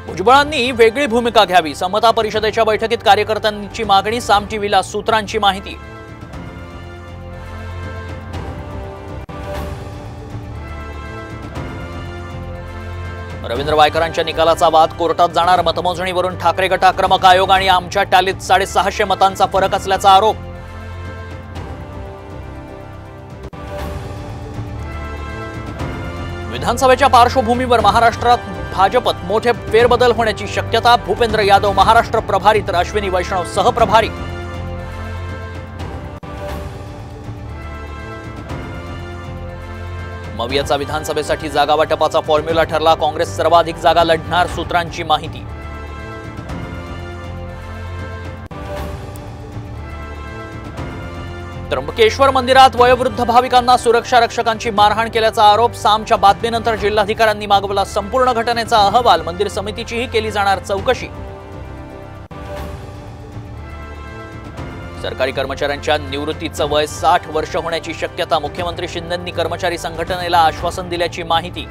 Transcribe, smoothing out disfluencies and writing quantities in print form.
भुजबळांनी वेगळी भूमिका घ्यावी, समता परिषदेच्या बैठकीत कार्यकर्त्यांची मागणी, साम टीव्हीला सूत्रांची माहिती। रवींद्र वायकरांच्या निकालाचा वाद कोर्टात जाणार, मतमोजणीवरून ठाकरे गट आक्रमक, आयोग आणि आमच्या टॅलीत 650 मतांचा फरक असल्याचा आरोप। विधानसभेच्या पार्श्वभूमीवर महाराष्ट्रात भाजपत मोठे फेरबदल होण्याची शक्यता, भूपेंद्र यादव महाराष्ट्र प्रभारी तर अश्विनी वैष्णव सहप्रभारी। मवियाचा विधानसभेसाठी जागा वाटपाचा फॉर्म्युला ठरला, काँग्रेस सर्वाधिक जागा लढणार, सूत्रांची माहिती। त्र्यंबकेश्वर मंदिरात वयोवृद्ध भाविकांना सुरक्षा रक्षकांची मारहाण केल्याचा आरोप, सामच्या बातमीनंतर जिल्हाधिकाऱ्यांनी मागवला संपूर्ण घटनेचा अहवाल, मंदिर समितीचीही केली जाणार चौकशी। सरकारी कर्मचाऱ्यांच्या निवृत्तीचं वय 60 वर्ष होण्याची शक्यता, मुख्यमंत्री शिंदेंनी कर्मचारी संघटनेला आश्वासन दिल्याची माहिती।